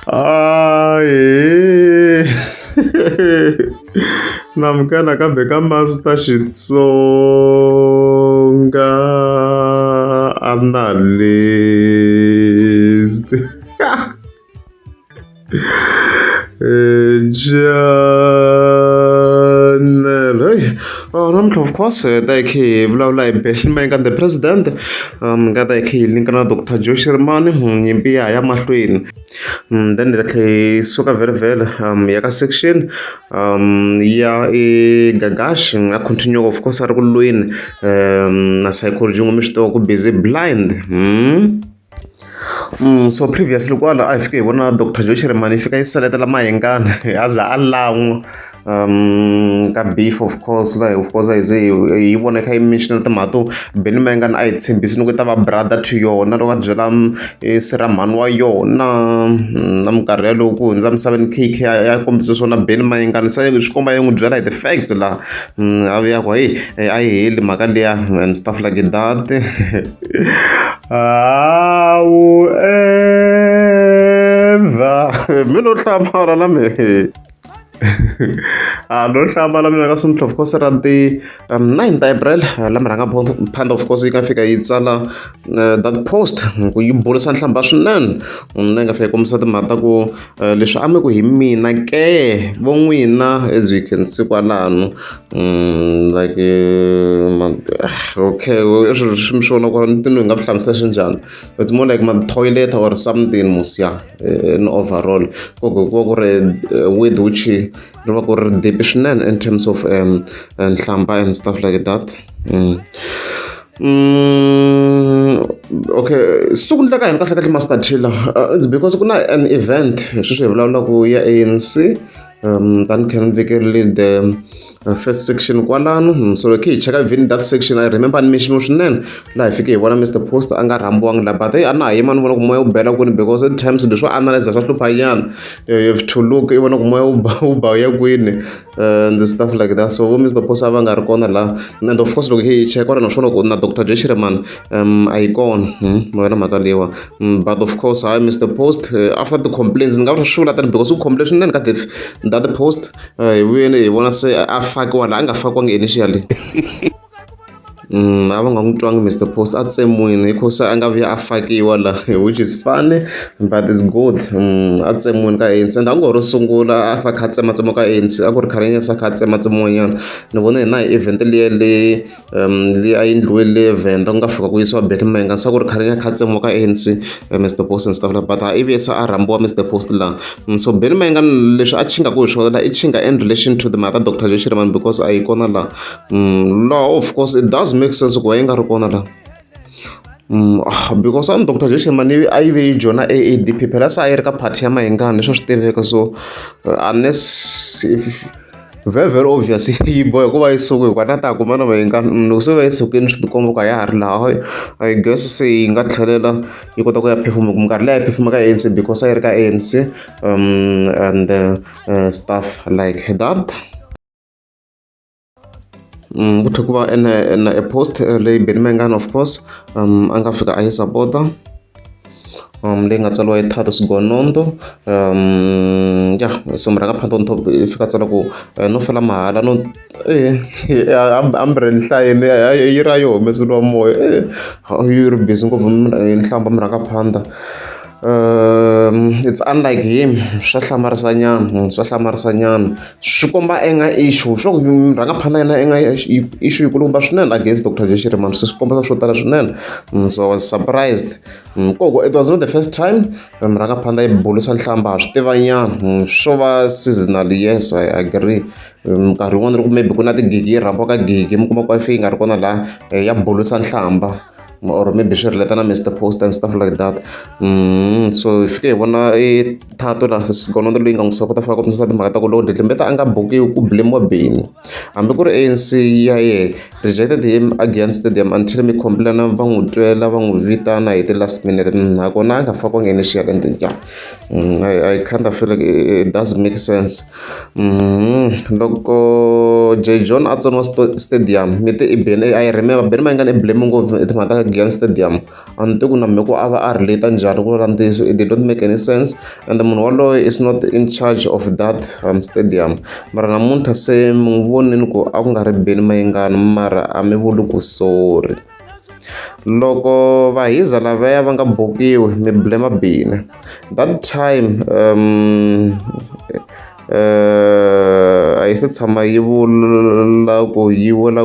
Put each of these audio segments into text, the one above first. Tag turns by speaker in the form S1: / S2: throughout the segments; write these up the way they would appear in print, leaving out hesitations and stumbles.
S1: Aye. Namkana kambe ka Master Xitsonga analyst. Journal. Hey, namuntlha of course ta hi khe hi vulavula hi Benjamin the president nga ta hi khe hi linka na Dr. Joe Shirimani nyimpi ya mahlweni. Then ta tlhe hi suka vhele ya ka section ya Gagash a continue of course a ri ku lweni na psychology mi swi tiva ku busy blind. So previously kwala a hi fike hi vona Dr. Joe Shirimani yi fika yi seletela Mahengani a za a lan'wa ka beef of course laha of course a hi ze hi vona kha yi mention timhaka to Benny Mahengani a hi tshembisi loko ta va brother to yona loko a byela siramhani wa yona na minkarhi yalowu ku hundza misaveni KK ya kombisa swona Benny Mahengani se swi komba yi n'wi byela hi ti-facts laha a vuya ku hey a yi heli mhaka liya and stuff like that. However, mi lo hlamala na mehe. No hlamala mina ka Sunday of course ra ti 9th April lama rhanga phanda of course yi nga fika yi tsala that post ku yi bulisa nhlamba swinene na nga fika kombisa timhaka ta ku leswi a mi ku hi mina ke vo n'wina as you can see kwalano like okay swi mi swona ku ni tino hi nga swi hlamusela xinjhani it's more like ma-toilet or something musya in overall ku ri with which ri va ku ri deep swinene in terms of nhlamba and stuff like that. Okay, siku ni ka hina kahle kahle Master Tiller it's because ku na an event sweswi hi vulavulaka ya ANC tani Canon Vikerile the first section kwalano so khe hi cheka even that section I remember ni mention swinene laha hi fike hi vona Mr. Post a nga rhambiwangi laha but a na ha yima ni vona ku moya wu bela kwini because at times leswi analyze swa hluphanyana you have to look i vona ku moya wu ba ya kwini and stuff like that so vo Mr. Post a va nga ri kona laha and of course loko hi cheka na swona ku na Dr. Joe Shirimani a yi kona moya na mhaka leyiwa but of course hi Mr. Post after the complaints ni nga sure that because u complain swinene ka that post hi vuyeni hi vona se a fakiwa laha a nga fakiwangi initially a va nga n'wi twangi Mr. Post a tsemwini because a nga vuya a fakiwa laha which is funny but it's good a tsemwini ka ANC and a ngo ro sungula a fa kha tsematsema ka ANC a ku ri khale nyasa kha tsematsemanyana ni vona hina hi event leyi leyi a endliwe le event ku nga fika ku yisiwa Benny Mahengani sa ku ri khale nya kha tsemiwa ka ANC Mr. Post and stuff like but a ivi se a rhambiwa Mr. Post laha so Benny Mahengani leswi a chingaku hi swona laha i chinga in relation to the matter Dr. Joe Shirimani because a yi kona laha law of course it does make sense ku va yi nga ri kona laha because I'm Dr. Joe Shirimani a yi ve yi joina AADP phela se a yi ri ka party ya Mahengani leswi swi tiveka so unless very very obvious yi boha ku va yi suku hikuva na ta kuma na Mahengani loko se va yi sukini swi tikomba ku a ya ha ri laha I guess se yi nga tlhelela yi kota ku ya phefuma ku minkarhi leyi ya phefuma ka ANC because a yi ri ka ANC and stuff like that. Ku tlhe ku va a post leyi Benny Mahengani of course a nga fika a yi sapota leyi nga tsariwa hi Thato Sigonondo ya so mi rhanga phanda on top fika tsala ku no fela mahala no ambrele hlayeni yi ra yo humeseliwa moya yi ri busy ngopfu nhlamba mi rhanga phanda it's unlike him swa hlamarisa nyana swi komba enga issue swo ku rhanga phanda yena enga issue yikulumba swinene against Dr. Joe Shirimani swi komba swo tala swinene so I was surprised koko it was not the first time mi rhanga phanda yi bulisa nhlamba ha swi tivanyana swo va seasonal yes I agree nkarhi wun'wana ri ku maybe ku na tigigi yi rhambiwa ka gigi mi kuma ku Wi-Fi yi nga ri kona laha ya bulisa nhlamba or maybe swi relate na Mr. Post and stuff like that so hi fike hi vona Thato laha Sigonondo leyi nga n'wi sapota fika kombisa timhaka ta ku loko Ndledlembeta a nga bukiwi ku blame-iwa Benny hambi ku ri ANC ya yehe rejected him against them until mi complain va n'wi twela va n'wi vitana hi ti-last minute nakona a nga fakiwangi initial and yeah I kind of feel like it does make sense loko J John a tsoniwa stadium mi te i Benny I remember Benny Mahengani i blame ngopfu timhaka ta against stadium and ku na me ku ava a relate njhani ku landisa it did not make any sense and the munhu waloye is not in charge of that stadium mara namuntlha se mi vonini ku a ku nga ri beni mayengani mara a mi vuli ku sorry loko vahiza lavaya va nga bokiwi mi blame bini that time a yi se tshama yi vula ku yi vula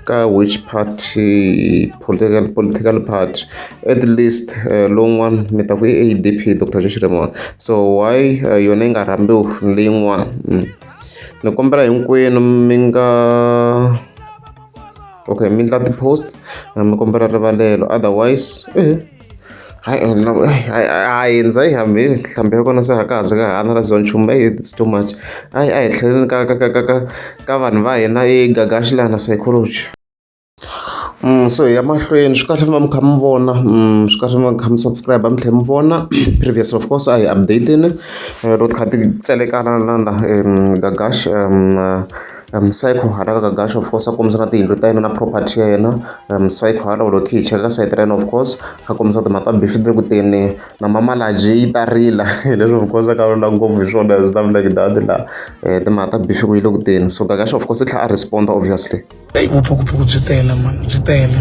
S1: ka which party political party at least lowun'wana mi ta ku i ADP Dr. Joyce Rimon so why yona yi nga rambiwi leyin'wana ni kombela hinkwenu mi nga okay mi endla ti-post mi kombela rivalelo otherwise hayi ndza yi hambi hlambi ya kona se hakazi ka hana la zona nchumu it's too much a hi tlheleni ka vanhu va hina gagashi lana psychology so ya mahlweni swi kahle mi kha mi vona swi kahle mi kha mi subscribe mi tlhela mi vona previous of course a hi updateni loko ti kha ti tselekana na gagashi psycho hala ka gagashi of course a kombisa na tiyindlu ta yena na property ya yena psycho hala loko hi cheka ka site ra yena of course a kombisa timhaka ta bifitiri ku teni na mamalaji yi tarila leswi of course a ka vula ngopfu hi swona stuff like that la timhaka ta bifi ku yi le ku teni so gagashi of course i tlhela a responda obviously
S2: vuphukuphuku byi tele man byi tele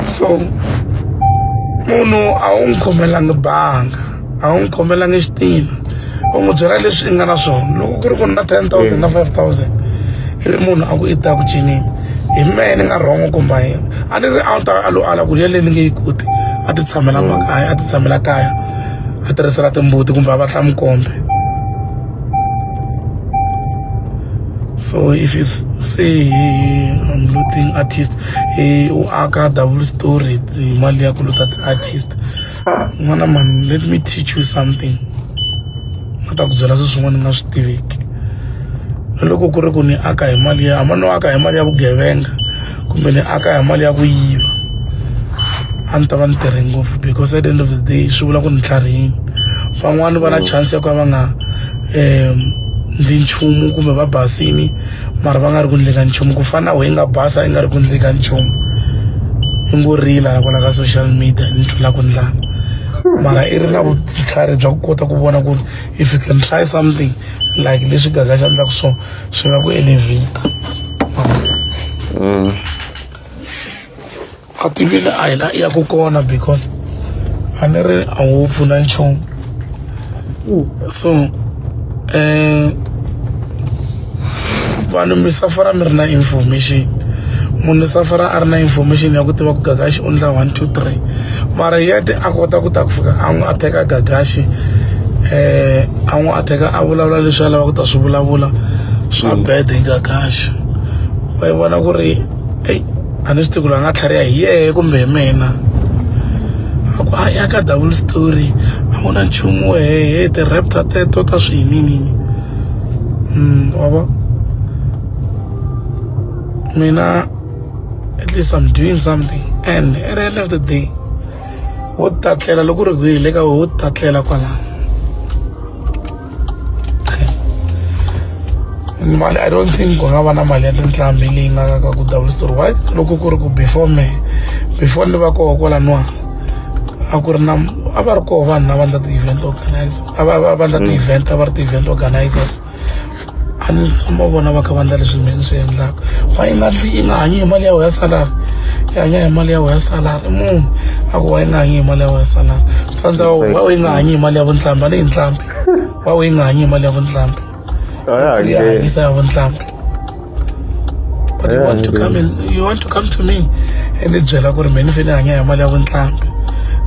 S2: so munhu a wu n'wi khomelangi banga a wu n'wi khomelangi xitina u n'wi byela leswi i nga na swona loko ku ri ku na 10,000 na 5,000 ivi munhu a ku i ta ku cinini hi mehe ni nga rhongo kumba yena a ni ri a ta a lo ala ku liya leyi ni nge yi koti a ti tshamela makaya a ti tshamela kaya a tirhisela timbuti kumbe a va hlamukombe so if you say I'm looting artist u aka double story mali ya ku luta artist n'wana man let me teach you something ta ku byela swin'wana nga swi tiveki loko ku ri ku ni aka hi mali ya amano aka hi mali ya vugevenga kumbe ni aka hi mali ya ku yiva a ni ta va ni tirhe ngopfu because at the end of the day swi vula ku ni tlharihini van'wani va na chance ya ku va nga ndzi nchumu kumbe va basini mara va nga ri ku ndleka nchumu ku fana na we nga basa i nga ri ku ndleka nchumu i ngo rila kwala ka social media ni tlula ku ndlala mara i ri na vutlhari bya ku kota ku vona ku if you can try something like leswi gagaxa endlaku swona swi nga ku elevata a tivile a hi la ya ku kona because a ni ri a wo pfuna nchumu so vanhu mi safara mi ri na information munhu safara a ri na information ya ku tiva ku gagashi u ndla 1 2 3 mara yete a kota ku ta ku fika a n'wi a teka gagashi a n'wi a teka a vulavula leswi a lava ku ta swi vulavula swa bad hi gagashi wa yi vona ku ri a ni swi tivi ku loyi a nga tlhariha hi yehe kumbe hi mina a ku a ya ka double story a wu na nchumu wehe ti-raptor teto ta swiyinini wava mina at least I'm doing something and at the end of the day wo ta tlela loko ri ku hi le ka wo ta tlela kwalano mali I don't think ku nga va na mali ya tintlambi leyi nga ka ku double story why loko ku ri ku before ni va koho kwalanwa a ku ri na a va ri koho vanhu na vandla ti-event organizer a va ndla ti-event a va ri ti-event organizers a ni tshama vona va kha va ndla leswi mina swi endlaka wa yi nga hanyi hi mali ya wena ya salary yi hanya hi mali ya wena ya salary munhu a ku wa yi nga hanyi hi mali ya wena ya salary swi tsandza wa yi nga hanyi hi mali ya vuntlambi a ni hi ntlambi wa yi nga hanyi hi mali ya vuntlambi yi hanyisa ya vuntlambi but you want to come to me and ni byela ku ri mina ni fane ni hanya hi mali ya vuntlambi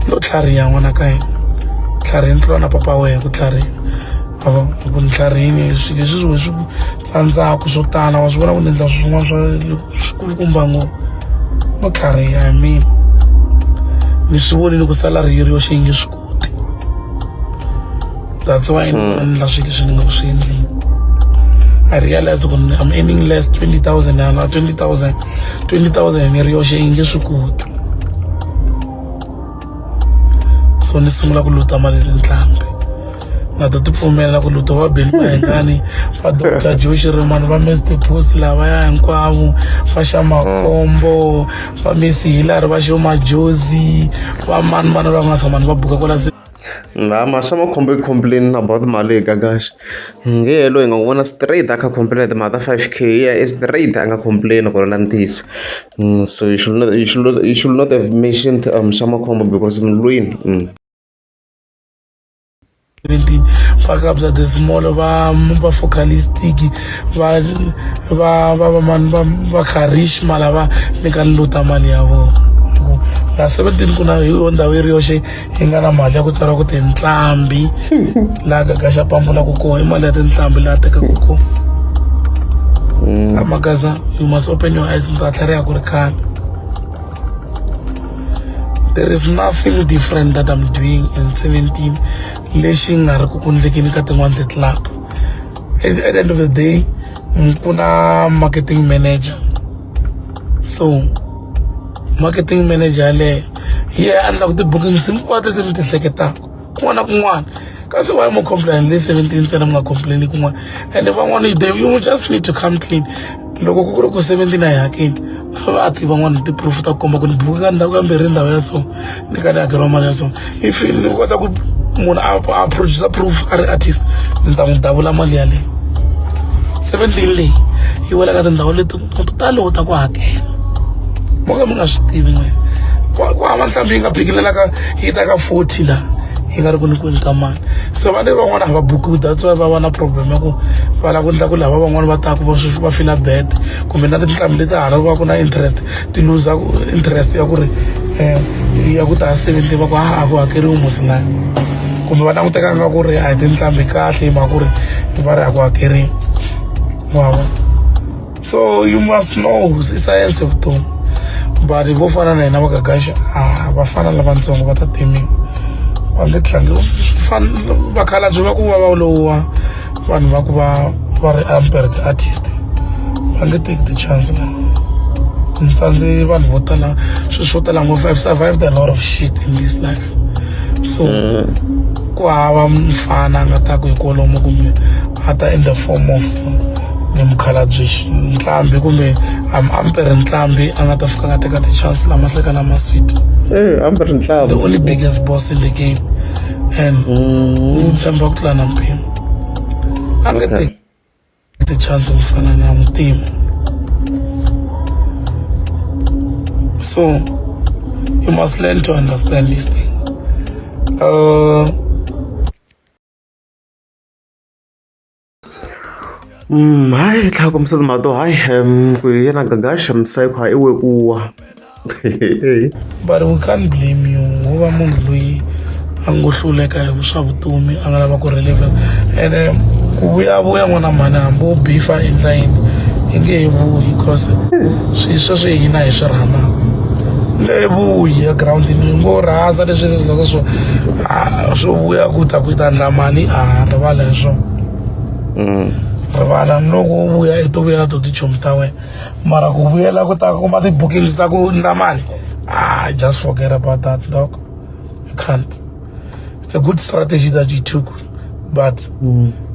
S2: no tlhariha n'wana ka yena tlharihini tlula na papa wena ku tlhariha ku ni tlharihini swilo leswi swi tsandzaka swo tala wa swi vona ku ni endla swin'wana swikulukumba ngopfu no tlhariha hi mina ni swi vonile ku salary yi ri yoxe yi nge swi koti that's why ni endla swilo leswi ni nga ku swi endlini I realized when I'm earning less 20,000 now 20,000 ni ri yoxe yi nge swi koti so ni sungula ku luta mali le ntlambi nga ta tipfumela ku luto va Benny Mayengani va Dr. Joshi Rimani va Mr Post lavaya hinkwavo va Xamakombo va Miss Hillary va Xoma Jozi va mani va nga tshama ni va buka kwala
S1: ma swa makhombo i complain about mali Gagash nge helo hi nga vona straight aka complain mata 5k yeah straight a nga complain ku ri na ntiso so you should not have mentioned swa makhombo because mlwini
S2: va kabza the small va focalistic va charisma lava nyikani luta mali ya vona la 17 kuna hi ndhawu yi ri yoxe yi nga na mali ya ku tsariwa ku tintlambi laha Gagash a pambulaka kona i mali ya tintlambi laha tekaka kona Magaza, you must open your eyes to tlhariha ku ri khale. There is nothing different that I'm doing in 17 lexi nga ri ku kundlekeni ka tin'wana ti-club. At the end of the day ku na marketing manager, so marketing manager le a endlaku ti-bookings hinkwato leti mi ti hleketaka kun'wana na kun'wana. Kasi why mo complain le 17 ntsena mi nga complaini kun'wana, and van'wana you just need to come clean. Loko ku ri ku 17 a yi hakeli a va ati van'wana ti-proof ta ku komba ku ni buka ka ndhawu kambirhi ndhawu ya so ni ka ni hakeriwa mali ya so. If ni kota ku munhu a producer proof a ri artist ni ta n'wi davula mali yaleyo. 17 leyi yi wela ka tindhawu leti to tala u ta ku hakela mo ka mi nga swi tivi n'wina. Ku hava ntlhambi yi nga bikilelaka yi ta ka 40 laha yi nga ri ku nyikiweni ka mali. So vanhu van'wana a va bukiwi, that's why va va na problem ya ku va lava ku endla ku lava van'wana va taka va fila bad, kumbe na tinhlamu leti harivaku na interest ti luza interest ya ku ri ya ku ta 70 va ku a ku hakeriwi musilani, kumbe va langutekanga ku ri a hi tinhlamu kahle hi mhaka ku ri va ri a ku hakeriwi. Wava so you must know i science vutomi, but vo fana na hina va Gagash va fana lavatsongo va ta temiwa va nge tlangi vakhalabye va ku va va lowa vanhu va ku va ri ampere ti-artist va nge take the chance na ntsanzi vanhu vo tala swilo swo tala ngopfu. I've survived a lot of shit in this life, so ku hava mfana a nga ta ku hi kwalomu kumbe a ta in the form of ni mukhalabye ntlambi kumbe ampere ntlambi a nga ta fika a nga teka ti-chance lama hleka na maswiti.
S1: Ampere ntlambi
S2: the only biggest boss in the game, and ndzi tshemba ku tlula na mpimo a nge teki ti-chance ku fana na Mutimu. So you must learn to understand this thing.
S1: hayi tlhaka msati mato hayi ku yena Gagash msayikho hayi iwe kuwa
S2: but we can't blame you. Wo va munhu loyi a ngo hluleka hi swa vutomi a nga lava ku releva, and ku vuyavuya n'wana mhani hambi wo bifa endlayini i nge he vuyi because swilo sweswo hina hi swi rhama nge vuyi ya groundini ngo rhasa leswi swo vuya ku ta ku ta endla mali rivala hi swona. Rivala loko u vuya i to vuya to tichomi ta wena, mara ku vuyela ku ta kuma ti-bookings ta ku endla mali just forget about that, dog. You can't. It's a good strategy that you took, but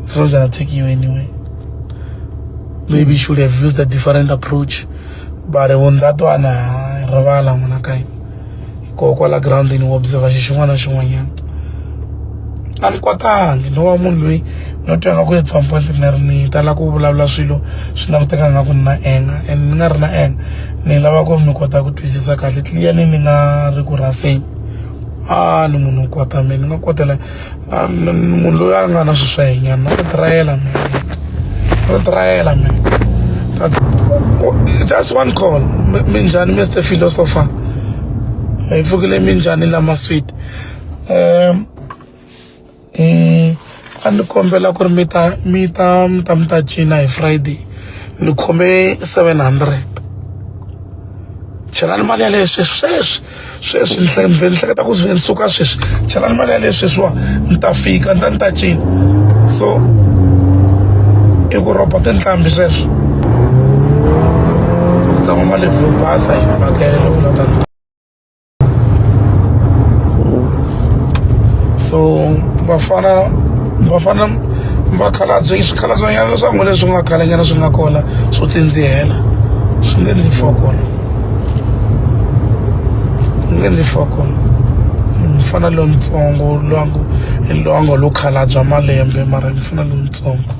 S2: it's not gonna take you anywhere. Maybe you should have used a different approach, but on that one rivala n'wana ka hina ko kwala groundini wo observa xin'wana na xin'wanyana. A ni kwatangi no va munhu loyi no twa nga ku at some point ni tala ku vulavula swilo swi languteka nga ku ni na enga, and ni nga ri na enga ni lava ku mi kota ku twisisa kahle clearly ni nga ri ku raseni. Ni munhu kwata mina ni nga kotela munhu loyi a nga na swilo swa hinyana na ku tirayela mina just one call. Minjhani Mr Philosopher, hi pfukile minjhani lama sweet. A ni kombela ku ri mi ta cina hi Friday, ni khome 700. Chelani mali yaleyo sweswi ni hleketa ku ni suka sweswi, chelani mali yaleyo sweswiwa ni ta fika ni ta cina. So i ku roba tinhlambi sweswo ku tshama mali vyo basa hi makele loko la ta. So vafana va fana vakhalabye swikhalabyenyana swan'we leswi nga khalanyana swi nga kona swo tsindzihela swi nge ndli fokolo nge ndli fokolo ni fana lontsongo lowango lo khalabya malembe mara ni fana lontsongo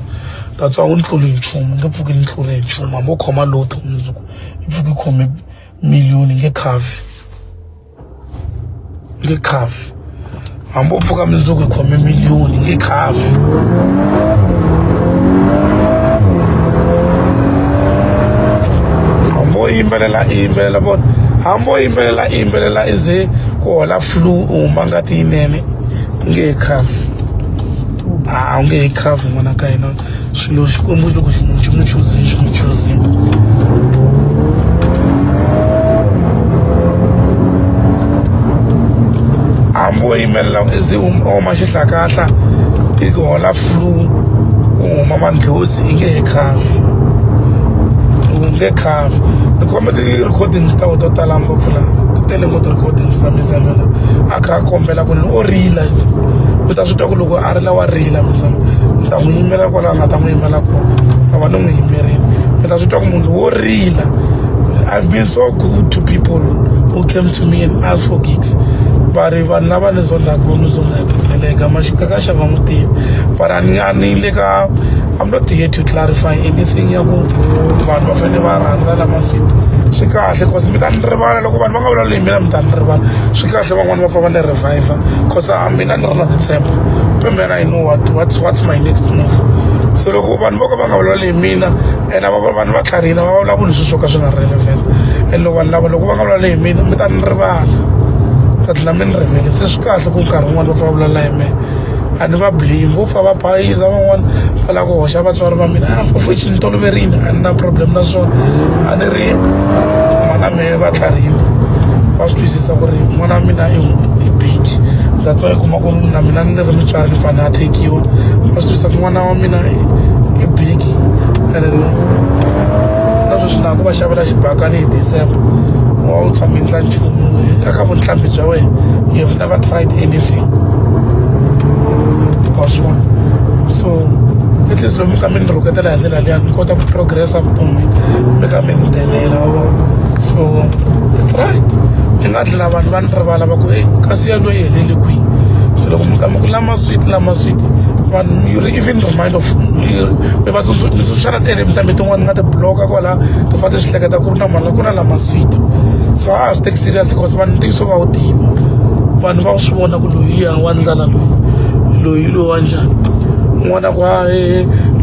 S2: that's why ni tluli hi nchumu nge pfuki ni tluli hi nchumu hambi u khoma lotho mundzuku i pfuki i khome miliyoni nge khavi hambi u pfuka mundzuku i khome miliyoni nge khavi hambi u yimbelela vona hambi u yimbelela ize ku hola flu u huma ngati yinene nge khavi u nge khavi n'wana ka hina swilo xikwembu loko xi n'wi chuzile hambi u yimbelela ize u huma xihlakahla i ku hola flu u huma mandlhozi i nge khavi nge khavi ni khome ti-recordings ta to tala ngopfu laha ti tele ngopfu ti-recordings ta Mzamela a kha a kombela ku ni o rila mi ta swi twa ku loko a rila wa rila Mzamela ni ta n'wi yimela kwalaho nga ta n'wi yimela kona ta va ni n'wi yimerile mi ta swi twa ku munhu wo rila. I've been so good to people who came to me and asked for gigs but vanhu lava ni zondaku peleka maxika ka xava n'wi tivi but ani le ka I'm not here to clarify anything ya ku vanhu va fanele va rhandza lama sweet swi kahle cause mi ta ni rivala loko vanhu va nga vulavuli hi mina mi ta ni rivala swi kahle van'wani va famba ni reviver cause mina ni ri na titshemba kambe I know what's my next move so loko vanhu vo ka va nga vulavuli hi mina and vanhu va tlharihile va vulavula swilo swo ka swi nga relevant and loko vanhu lava loko va nga vulavuli hi mina mi ta ni rivala ta tlhela mi ni rivele se swi kahle ku nkarhi wun'wani va fa vulavula hi mina a ni va blame vo fa va bayiza van'wani va lava ku hoxa vatswari va mina fofichi ni toloverile a ni na problem na swona a ni ri n'wana mehe va tlharihile va swi twisisa ku ri n'wana wa mina i big that's why i kuma ku na mina ni ri mutswari ni fanele a thekiwa va swi twisisa ku n'wana wa mina i big and na sweswi na ku va xavela xibakani hi December wa u tshame ndla nchumu aka vuntlambi bya wena you have never tried anything waswona so at least lomu ka mi ni rhuketela hi ndlela liya ni kota ku progressa vutomi mi ka mi ni delela so it's right mi nga tlhela vanhu va ni rivala va ku kasi ya loyi helele kwihi so loko mi ku lama sweet vanhu you even remind of mi va tsundzuxa na ti-enemy tin'wani nga ti bloka kwala ti fa ti swi hleketa ku ri na mali ku na lama sweet so a swi teki serious cause vanhu ntiyiso va wu tiva vanhu va swi vona ku loyi wa ndlala loyi wa njhani n'wana ku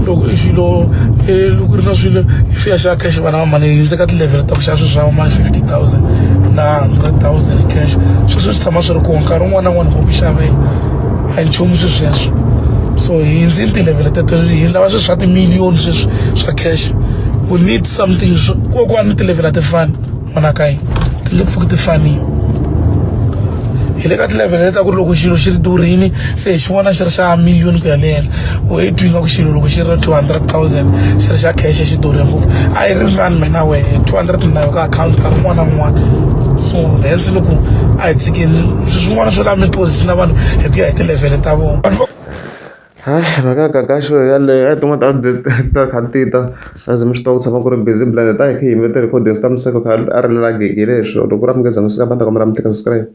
S2: loko i xilo loko ri na swilo i fiya xa cash vana va mali hindze ka ti-level ta ku xava swilo swa ma 50,000 na 100,000 cash sweswo swi tshama swi ri kona nkarhi wun'wana na wun'wana vo ku xavela a hi nchumu swi sweswo so hi ndzini ti-level teto hi lava swilo swa timiliyoni sweswi swa cash we need something kokwani ni ti-level a ti fani n'wana ka hina ti nge pfuki ti fanile hi le ka ti-level leta ku ri loko xilo xi ri durini se hi xi vona xi ri xa miliyoni ku ya le henhla u hi twinga ku xilo loko xi ri 200,000 xi ri xa cash xi dure ngopfu a yi ringani me na wehe 200 nayo ka akhawunti nkarhi wun'wana na wun'wana so hence loko a hi tshikini swin'wana swo lava mi positiona vanhu hi ku ya hi ti-level ta vona
S1: hayi mhaka kakaxo yaleyo a tin'wana ta kha tita aze mi swi tiva ku tshama ku ri busy blend ta hi kha hi yimele ti-recordings ta museko kha a rilela gigi leswo loko ku ri amukeza musika banda ka mi ra mi tleka subscribe